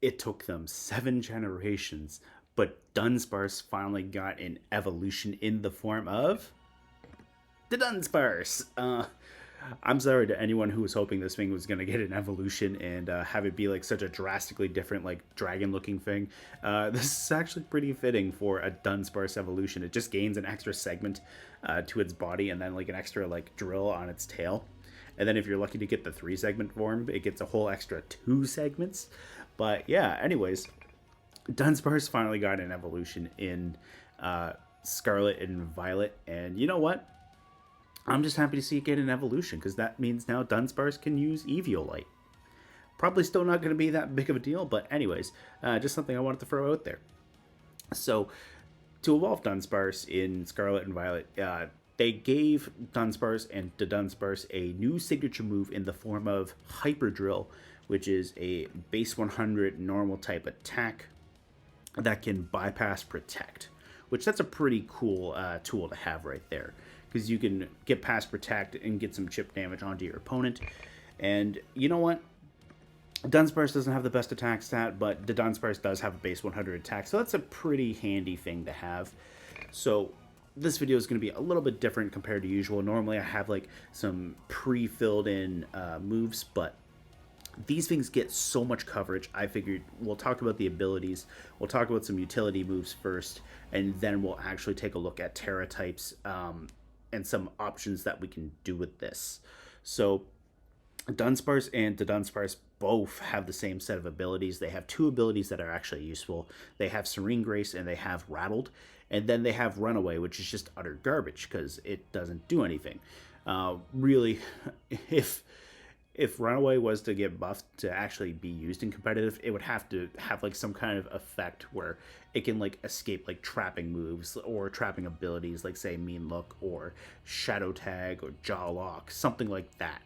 it took them 7 generations, but Dunsparce finally got an evolution in the form of the Dunsparce. I'm sorry to anyone who was hoping this thing was going to get an evolution and have it be like such a drastically different, like dragon looking thing. This is actually pretty fitting for a Dunsparce evolution. It just gains an extra segment to its body and then like an extra like drill on its tail. And then if you're lucky to get the 3 segment form, it gets a whole extra 2 segments. But yeah, anyways, Dunsparce finally got an evolution in Scarlet and Violet. And you know what? I'm just happy to see it get an evolution because that means now Dunsparce can use Eviolite. Probably still not going to be that big of a deal, but anyways, just something I wanted to throw out there. So, to evolve Dunsparce in Scarlet and Violet, they gave Dunsparce and Dudunsparce a new signature move in the form of Hyper Drill, which is a base 100 normal type attack that can bypass Protect, which that's a pretty cool tool to have right there because you can get past Protect and get some chip damage onto your opponent. And you know what? Dunsparce doesn't have the best attack stat, but the Dunsparce does have a base 100 attack, so that's a pretty handy thing to have. So this video is going to be a little bit different compared to usual. Normally I have like some pre-filled in moves, but these things get so much coverage. I figured we'll talk about the abilities, we'll talk about some utility moves first, and then we'll actually take a look at Terra types and some options that we can do with this. So Dunsparce and Dudunsparce both have the same set of abilities. They have 2 abilities that are actually useful. They have Serene Grace and they have Rattled. And then they have Runaway, which is just utter garbage because it doesn't do anything. Really, if Runaway was to get buffed to actually be used in competitive, it would have to have like some kind of effect where it can like escape like trapping moves or trapping abilities, like say Mean Look or Shadow Tag or Jaw Lock, something like that.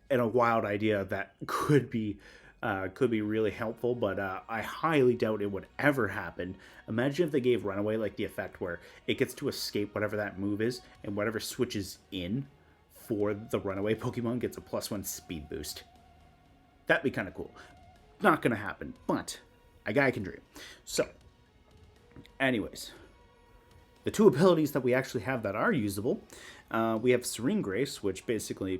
And a wild idea that could be really helpful, but I highly doubt it would ever happen. Imagine if they gave Runaway like the effect where it gets to escape whatever that move is, and whatever switches in for the Runaway Pokemon gets a +1 speed boost. That'd be kind of cool. Not gonna happen, but a guy can dream. So, anyways, the 2 abilities that we actually have that are usable, we have Serene Grace, which basically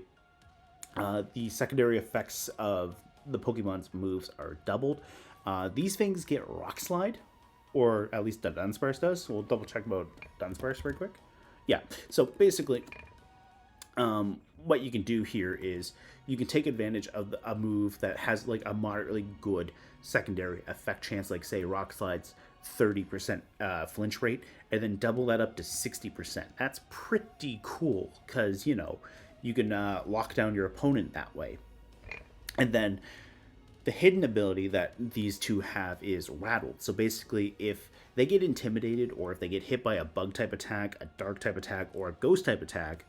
the secondary effects of the Pokemon's moves are doubled. These things get Rock Slide, or at least the Dunsparce does. We'll double check about Dunsparce very quick. Yeah, so basically, what you can do here is you can take advantage of a move that has like a moderately good secondary effect chance, like say Rock Slide's 30% flinch rate, and then double that up to 60%. That's pretty cool because, you know, you can lock down your opponent that way. And then the hidden ability that these 2 have is Rattled. So basically, if they get intimidated or if they get hit by a bug type attack, a dark type attack, or a ghost type attack,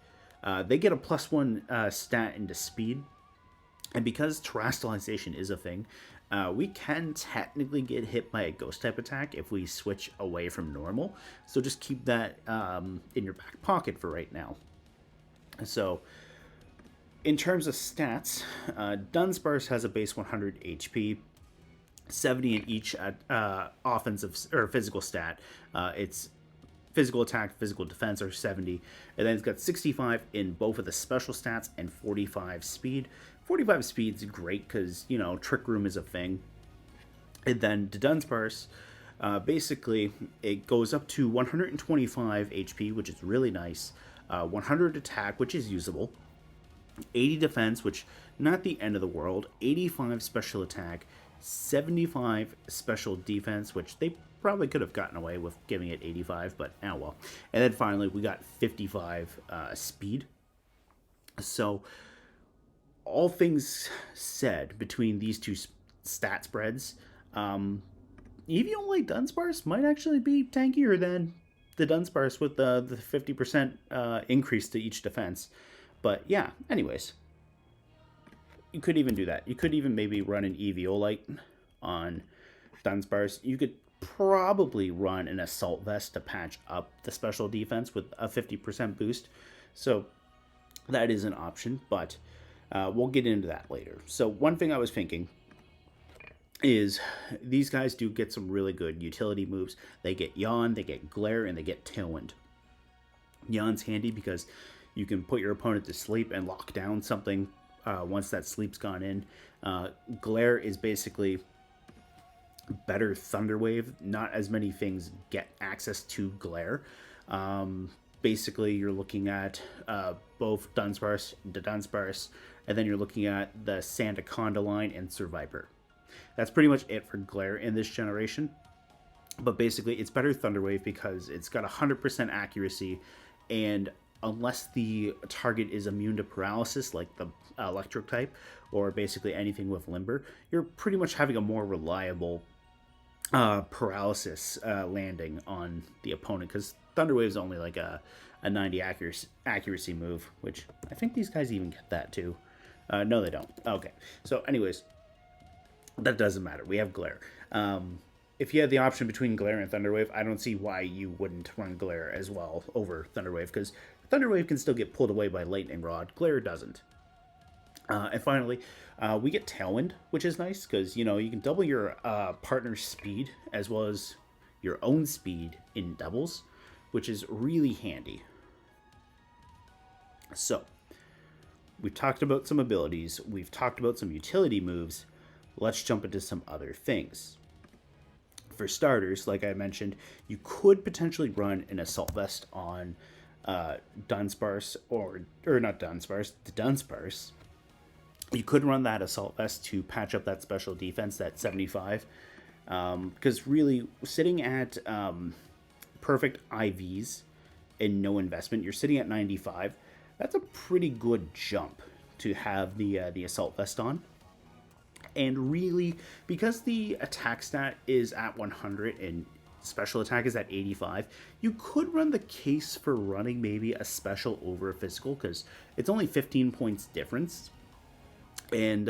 they get a +1 stat into speed. And because terrestrialization is a thing, we can technically get hit by a ghost type attack if we switch away from normal. So just keep that in your back pocket for right now. So, in terms of stats, Dunsparce has a base 100 HP, 70 in each offensive or physical stat. It's physical attack, physical defense are 70, and then it's got 65 in both of the special stats and 45 speed. 45 speed's great because, you know, Trick Room is a thing. And then the Dunsparce, basically, it goes up to 125 HP, which is really nice. 100 attack, which is usable. 80 defense, which not the end of the world. 85 special attack. 75 special defense, which they probably could have gotten away with giving it 85, but oh well. And then finally, we got 55 speed. So, all things said, between these 2 stat spreads, Eviolite Dunsparce might actually be tankier than the Dunsparce with the 50% increase to each defense. But yeah, anyways, you could even do that. You could even maybe run an Eviolite on Dunsparce. You could probably run an Assault Vest to patch up the special defense with a 50% boost. So that is an option, but we'll get into that later. So one thing I was thinking is these guys do get some really good utility moves. They get Yawn, they get Glare, and they get Tailwind. Yawn's handy because you can put your opponent to sleep and lock down something once that sleep's gone in. Glare is basically better Thunderwave. Not as many things get access to Glare. Basically, you're looking at both Dunsparce, Dudunsparce, and then you're looking at the Sandaconda line and Survivor. That's pretty much it for Glare in this generation. But basically, it's better Thunderwave because it's got 100% accuracy, and unless the target is immune to paralysis, like the electric type, or basically anything with Limber, you're pretty much having a more reliable paralysis landing on the opponent, because Thunderwave is only like a 90 accuracy move, which I think these guys even get that too. No, they don't. Okay, so anyways, that doesn't matter. We have Glare. If you had the option between Glare and Thunderwave, I don't see why you wouldn't run Glare as well over Thunderwave, because Thunderwave can still get pulled away by Lightning Rod. Glare doesn't. And finally, we get Tailwind, which is nice because, you know, you can double your partner's speed as well as your own speed in doubles, which is really handy. So, we've talked about some abilities, we've talked about some utility moves. Let's jump into some other things. For starters, like I mentioned, you could potentially run an Assault Vest on Dunsparce, or not Dunsparce, the Dunsparce. You could run that Assault Vest to patch up that special defense, that 75. Because really, sitting at perfect IVs and no investment, you're sitting at 95. That's a pretty good jump to have the Assault Vest on. And really, because the attack stat is at 100 and special attack is at 85, you could run the case for running maybe a special over a physical, because it's only 15 points difference. And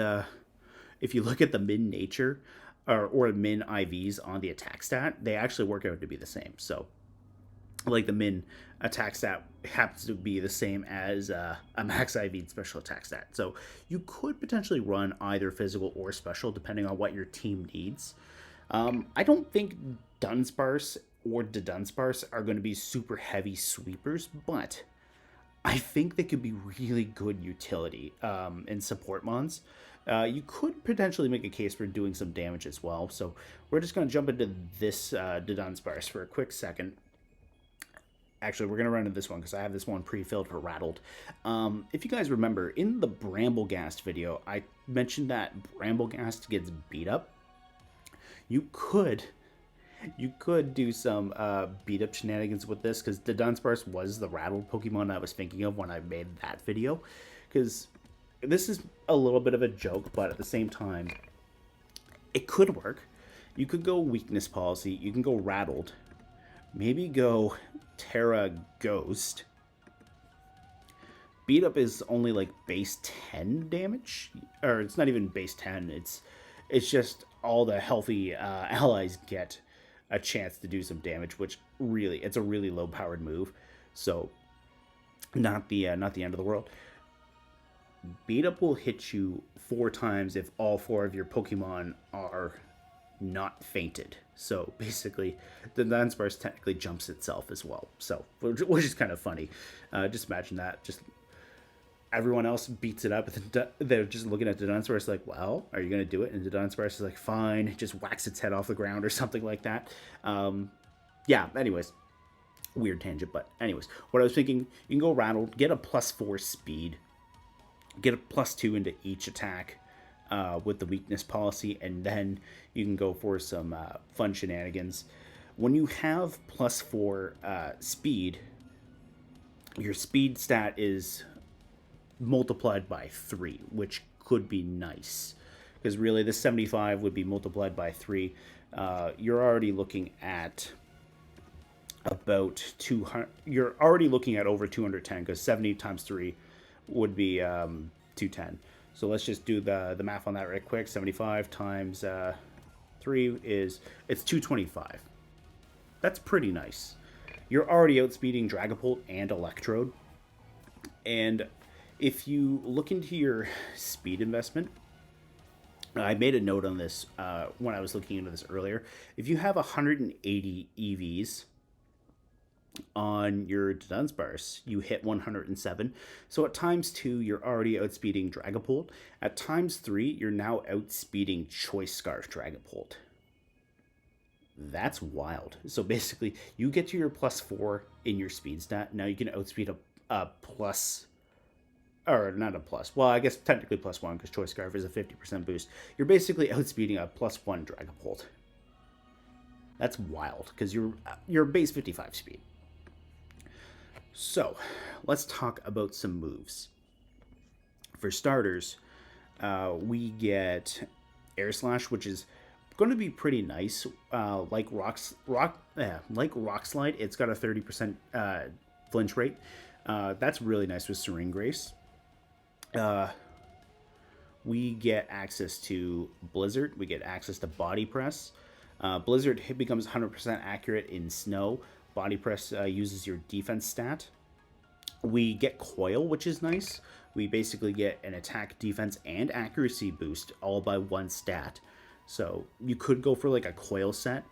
if you look at the min nature or min IVs on the attack stat, they actually work out to be the same. So, like, the min attack stat happens to be the same as a max IV special attack stat. So you could potentially run either physical or special depending on what your team needs. I don't think Dunsparce or Dudunsparce are going to be super heavy sweepers, but I think they could be really good utility in support mons. You could potentially make a case for doing some damage as well. So we're just going to jump into this Dunsparce for a quick second. Actually, we're going to run into this one because I have this one pre-filled for Rattled. If you guys remember, in the Bramblegast video, I mentioned that Bramblegast gets beat up. You could do some beat up shenanigans with this, because the Dunsparce was the Rattled Pokemon I was thinking of when I made that video. Because this is a little bit of a joke, but at the same time, it could work. You could go Weakness Policy, you can go Rattled, maybe go Terra Ghost. Beat up is only like base 10 damage, or it's not even base 10. It's just all the healthy allies get a chance to do some damage, which really, it's a really low powered move. So not the end of the world. Beat up will hit you 4 times if all 4 of your Pokemon are not fainted. So basically, the Dunsparce technically jumps itself as well. So, which is kind of funny. Just imagine that. Just everyone else beats it up, and they're just looking at the Dunsparce like, well, are you going to do it? And the Dunsparce is like, fine. It just whacks its head off the ground or something like that. Yeah, anyways. Weird tangent, but anyways. What I was thinking, you can go Rattled, get a +4 speed, get a +2 into each attack, with the Weakness Policy, and then you can go for some fun shenanigans. When you have +4 speed, your speed stat is multiplied by 3, which could be nice, because really the 75 would be multiplied by 3. You're already looking at about 200. You're already looking at over 210, because 70 times 3 would be 210. So let's just do the math on that right quick. 75 times 3 is, it's 225. That's pretty nice. You're already outspeeding Dragapult and Electrode. And if you look into your speed investment, I made a note on this when I was looking into this earlier. If you have 180 EVs on your Dunsparce, you hit 107. So at times 2, you're already outspeeding Dragapult. At times 3, you're now outspeeding Choice Scarf Dragapult. That's wild. So basically, you get to your +4 in your speed stat. Now you can outspeed a plus, or not a plus. Well, I guess technically +1 because Choice Scarf is a 50% boost. You're basically outspeeding a +1 Dragapult. That's wild because you're base 55 speed. So, let's talk about some moves. For starters, we get Air Slash, which is going to be pretty nice. Like Rock Slide, it's got a 30% flinch rate. That's really nice with Serene Grace. We get access to Blizzard. We get access to Body Press. Blizzard becomes 100% accurate in snow. Body Press uses your defense stat. We get Coil, which is nice. We basically get an attack, defense, and accuracy boost all by one stat. So you could go for like a Coil set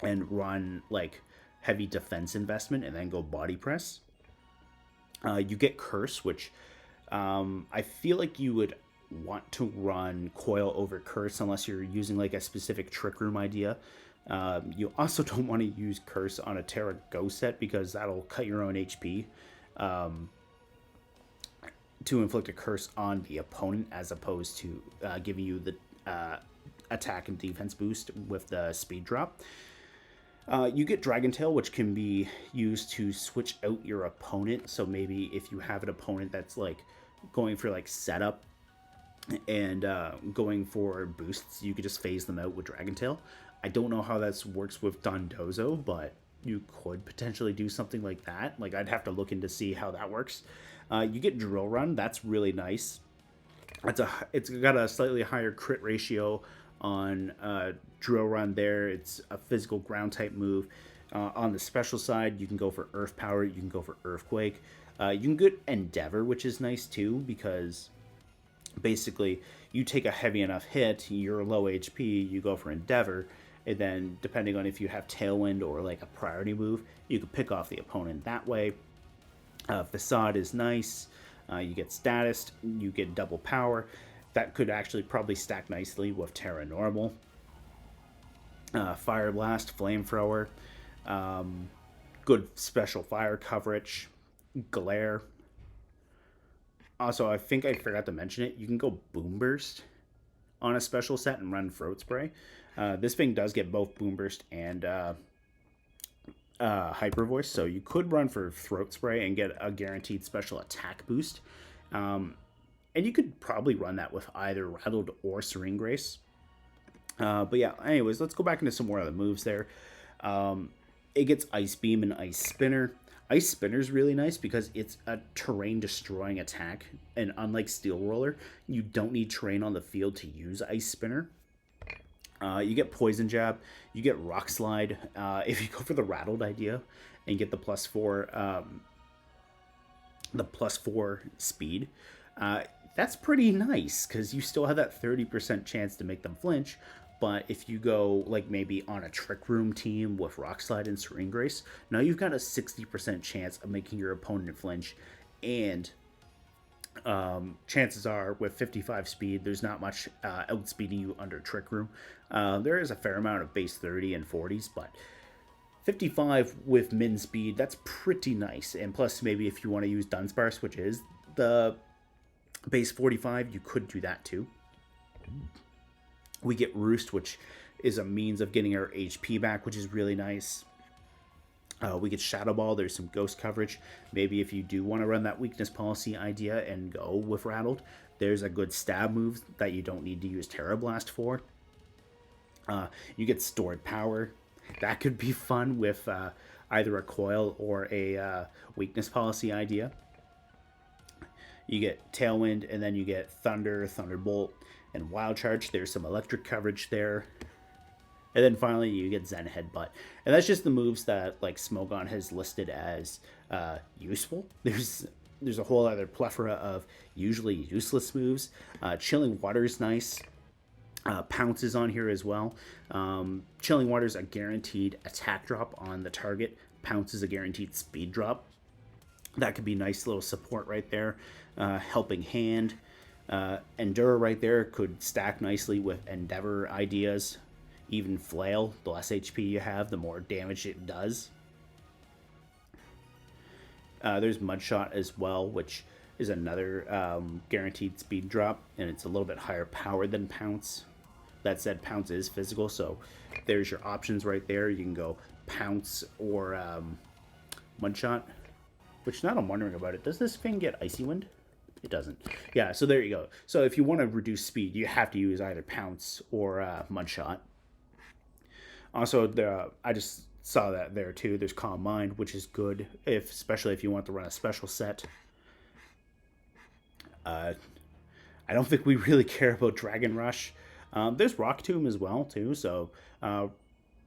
and run like heavy defense investment and then go Body Press. You get Curse, which I feel like you would want to run Coil over Curse unless you're using like a specific Trick Room idea. You also don't want to use Curse on a Terra Go set because that'll cut your own HP to inflict a curse on the opponent as opposed to giving you the attack and defense boost with the speed drop. You get Dragon Tail, which can be used to switch out your opponent. So maybe if you have an opponent that's like going for like setup and going for boosts, you could just phase them out with Dragon Tail. I don't know how that works with Dun Dozo, but you could potentially do something like that. Like I'd have to look into see how that works. You get Drill Run. That's really nice. It's got a slightly higher crit ratio on Drill Run there. It's a physical ground type move. On the special side, you can go for Earth Power. You can go for Earthquake. You can get Endeavor, which is nice too because basically you take a heavy enough hit, you're low HP, you go for Endeavor, and then depending on if you have Tailwind or like a priority move, you can pick off the opponent that way. Facade is nice. You get Status, you get double power. That could actually probably stack nicely with Terra Normal. Fire Blast, Flamethrower, good special fire coverage, Glare. Also, I think I forgot to mention it. You can go Boom Burst on a special set and run Throat Spray. This thing does get both Boom Burst and Hyper Voice, so you could run for Throat Spray and get a guaranteed special attack boost. And you could probably run that with either Rattled or Serene Grace. But yeah, anyways, let's go back into some more of the moves there. It gets Ice Beam and Ice Spinner. Ice Spinner is really nice because it's a terrain destroying attack, and unlike Steel Roller, you don't need terrain on the field to use Ice Spinner. You get Poison Jab, you get Rock Slide. If you go for the Rattled idea and get the +4 speed, that's pretty nice because you still have that 30% chance to make them flinch. But if you go like maybe on a Trick Room team with Rock Slide and Serene Grace, now you've got a 60% chance of making your opponent flinch. And chances are with 55 speed, there's not much outspeeding you under Trick Room. There is a fair amount of base 30 and 40s, but 55 with min speed, that's pretty nice. And plus, maybe if you want to use Dunsparce, which is the base 45, you could do that too. We get Roost, which is a means of getting our HP back, which is really nice. We get Shadow Ball. There's some ghost coverage. Maybe if you do want to run that weakness policy idea and go with Rattled, there's a good stab move that you don't need to use Terra Blast for. You get Stored Power. That could be fun with either a Coil or a weakness policy idea. You get Tailwind, and then you get Thunder, Thunderbolt, and Wild Charge. There's some electric coverage there. And then finally you get Zen Headbutt. And that's just the moves that like Smogon has listed as useful. There's a whole other plethora of usually useless moves. Chilling Water is nice. Pounce is on here as well. Chilling Water is a guaranteed attack drop on the target. Pounce is a guaranteed speed drop. That could be nice little support right there. Helping Hand. Endure right there could stack nicely with Endeavor ideas. Even Flail, the less HP you have, the more damage it does. There's Mudshot as well, which is another guaranteed speed drop, and it's a little bit higher power than Pounce. That said, Pounce is physical, so there's your options right there. You can go Pounce or Mudshot, which now I'm wondering about it. Does this thing get Icy Wind? It doesn't. Yeah, so there you go. So if you want to reduce speed, you have to use either Pounce or Mudshot. Also, I just saw that there too. There's Calm Mind, which is good, especially if you want to run a special set. I don't think we really care about Dragon Rush. There's Rock Tomb as well too, so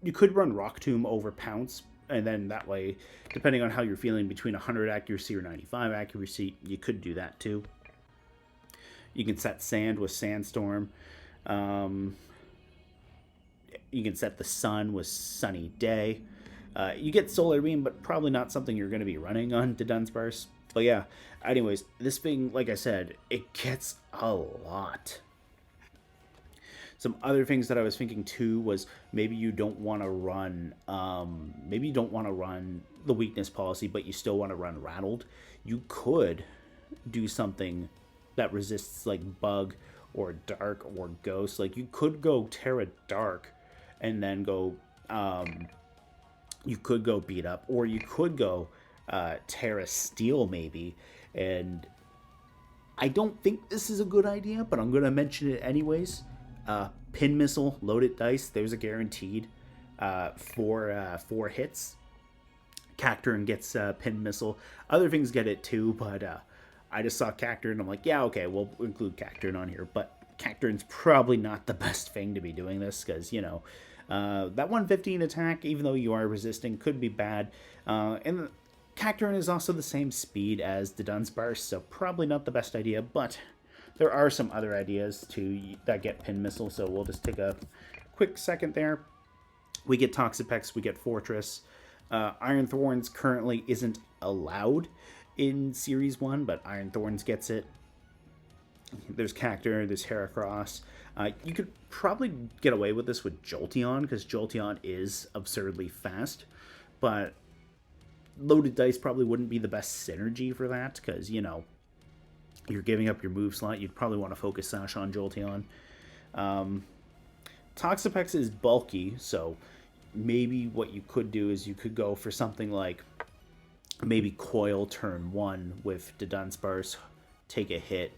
you could run Rock Tomb over Pounce, and then that way, depending on how you're feeling between 100 accuracy or 95 accuracy, you could do that too. You can set Sand with Sandstorm. You can set the Sun with Sunny Day. You get Solar Beam, but probably not something you're going to be running on Dudunsparce. But yeah, anyways, this thing, like I said, it gets a lot. Some other things that I was thinking too was maybe you don't want to run, the weakness policy, but you still want to run Rattled. You could do something that resists like Bug or Dark or Ghost. Like you could go Terra Dark, and then go, you could go Beat Up, or you could go Terra Steel maybe. And I don't think this is a good idea, but I'm gonna mention it anyways. Pin Missile, Loaded Dice, there's a guaranteed 4 hits. Cacturne gets Pin Missile. Other things get it too, but I just saw Cacturne and I'm like, yeah, okay, we'll include Cacturne on here. But Cacturne's probably not the best thing to be doing this, because, you know, that 115 attack, even though you are resisting, could be bad. And Cacturne is also the same speed as the Dunsparce, so probably not the best idea, but there are some other ideas that get Pin Missile, so we'll just take a quick second there. We get Toxapex, we get Fortress. Iron Thorns currently isn't allowed in Series 1, but Iron Thorns gets it. There's Cacturne, there's Heracross. You could probably get away with this with Jolteon, because Jolteon is absurdly fast, but Loaded Dice probably wouldn't be the best synergy for that, because, you know, you're giving up your move slot. You'd probably want to focus Sash on Jolteon. Toxapex is bulky, so maybe what you could do is you could go for something like maybe Coil turn 1 with the Dunsparce, take a hit,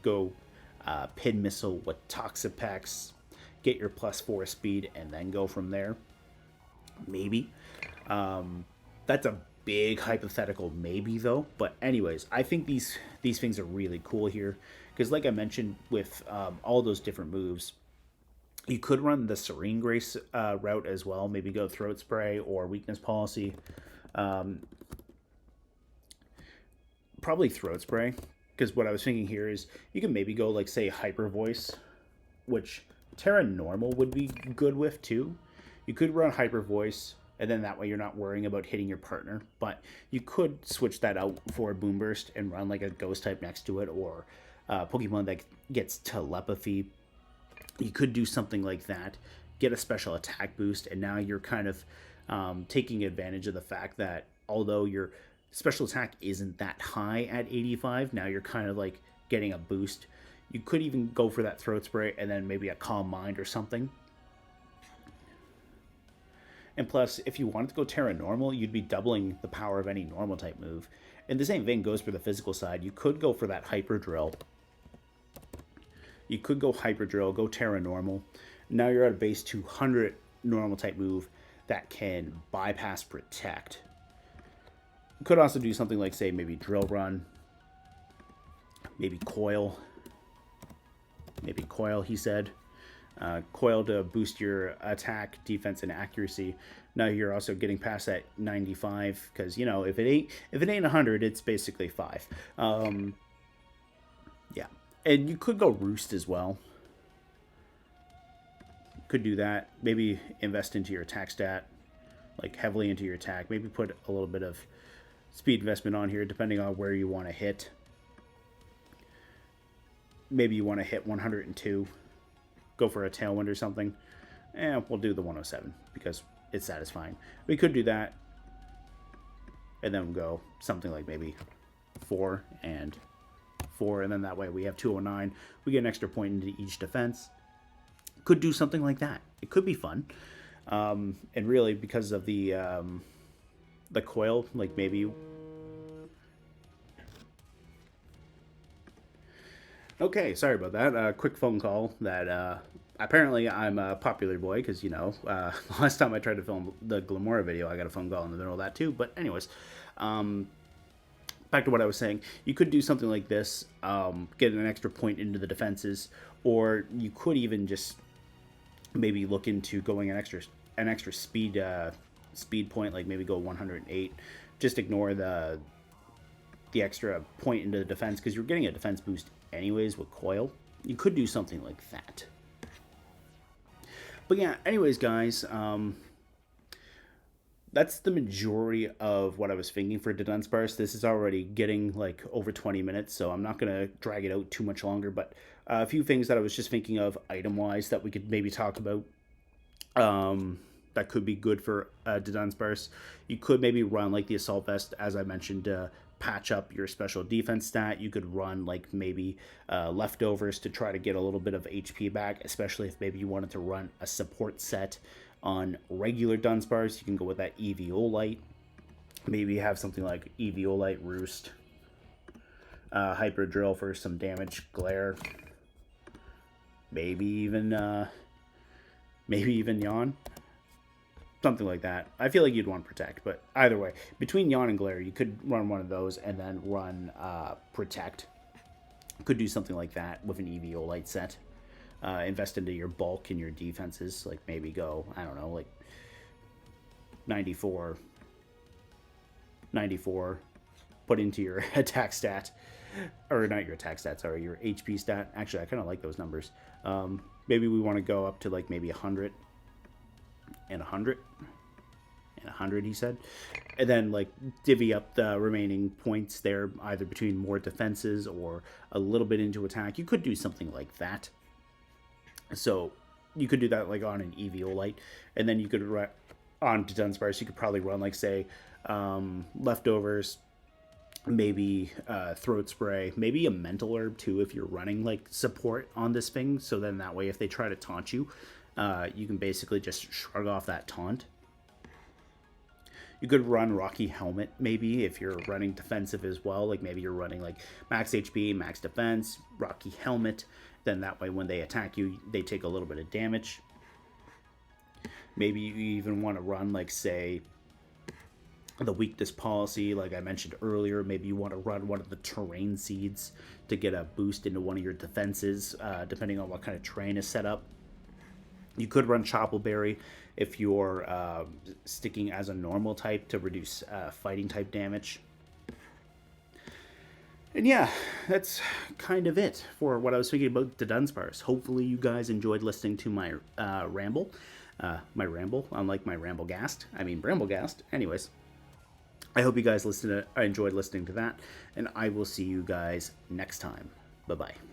go Pin Missile with Toxapex, get your +4 speed, and then go from there. Maybe. That's a big hypothetical maybe though, but anyways, I think these things are really cool here, because like I mentioned with all those different moves, you could run the Serene Grace route as well, maybe go Throat Spray or Weakness Policy. Probably Throat Spray, because what I was thinking here is you can maybe go like, say, Hyper Voice, which Terra Normal would be good with too. You could run Hyper Voice, and then that way you're not worrying about hitting your partner. But you could switch that out for Boom Burst and run like a Ghost type next to it, or Pokemon that gets Telepathy. You could do something like that, get a special attack boost, and now you're kind of taking advantage of the fact that although your special attack isn't that high at 85, now you're kind of like getting a boost. You could even go for that Throat Spray and then maybe a Calm Mind or something. And plus, if you wanted to go Terra Normal, you'd be doubling the power of any normal type move. And the same thing goes for the physical side. You could go for that Hyper Drill. You could go Hyper Drill, go Terra Normal. Now you're at a base 200 normal type move that can bypass Protect. You could also do something like, say, maybe Drill Run. Maybe Coil. Maybe Coil, he said. Coil to boost your attack, defense, and accuracy. Now you're also getting past that 95, because, you know, if it ain't 100, it's basically 5. Yeah, and you could go Roost as well. Could do that. Maybe invest into your attack stat, like heavily into your attack. Maybe put a little bit of speed investment on here, depending on where you want to hit. Maybe you want to hit 102, go for a tailwind or something. We'll do the 107 because it's satisfying. We could do that, and then we'll go something like maybe 4 and 4, and then that way we have 209. We get an extra point into each defense. Could do something like that. It could be fun. And really, because of the coil, like maybe... Okay, sorry about that. Quick phone call that apparently I'm a popular boy because, you know, last time I tried to film the Glamora video, I got a phone call in the middle of that too. But anyways, back to what I was saying. You could do something like this, get an extra point into the defenses, or you could even just maybe look into going an extra speed point, like maybe go 108. Just ignore the extra point into the defense because you're getting a defense boost anyways with coil. You could do something like that. But yeah, anyways, guys, that's the majority of what I was thinking for Dunsparce. This is already getting like over 20 minutes, so I'm not going to drag it out too much longer. But a few things that I was just thinking of item-wise that we could maybe talk about that could be good for Dunsparce. You could maybe run like the Assault Vest, as I mentioned, patch up your special defense stat. You could run like maybe leftovers to try to get a little bit of HP back, especially if maybe you wanted to run a support set on regular Dunsparce. You can go with that Eviolite. Maybe have something like Eviolite, Roost, Hyper Drill for some damage, Glare, maybe even Yawn. Something like that. I feel like you'd want Protect, but either way, between Yawn and Glare, you could run one of those and then run Protect. Could do something like that with an Eviolite set. Invest into your bulk and your defenses. Like maybe go, I don't know, like 94. Put into your attack stat. Or not your attack stat, sorry, your HP stat. Actually, I kind of like those numbers. Maybe we want to go up to like maybe 100. And 100 and 100, he said, and then like divvy up the remaining points there either between more defenses or a little bit into attack. You could do something like that. So you could do that like on an Eviolite, and then you could run on to Dunsparce. You could probably run like say leftovers, maybe throat spray, maybe a mental herb too if you're running like support on this thing. So then that way if they try to taunt you, you can basically just shrug off that taunt. You could run Rocky Helmet, maybe, if you're running defensive as well. Like, maybe you're running, like, max HP, max defense, Rocky Helmet. Then that way, when they attack you, they take a little bit of damage. Maybe you even want to run, like, say, the weakness policy, like I mentioned earlier. Maybe you want to run one of the terrain seeds to get a boost into one of your defenses, depending on what kind of terrain is set up. You could run Choppleberry if you're sticking as a normal type to reduce fighting type damage. And yeah, that's kind of it for what I was thinking about the Dunsparce. Hopefully you guys enjoyed listening to my ramble. Unlike my Bramblegast. Anyways, I hope you guys enjoyed listening to that, and I will see you guys next time. Bye-bye.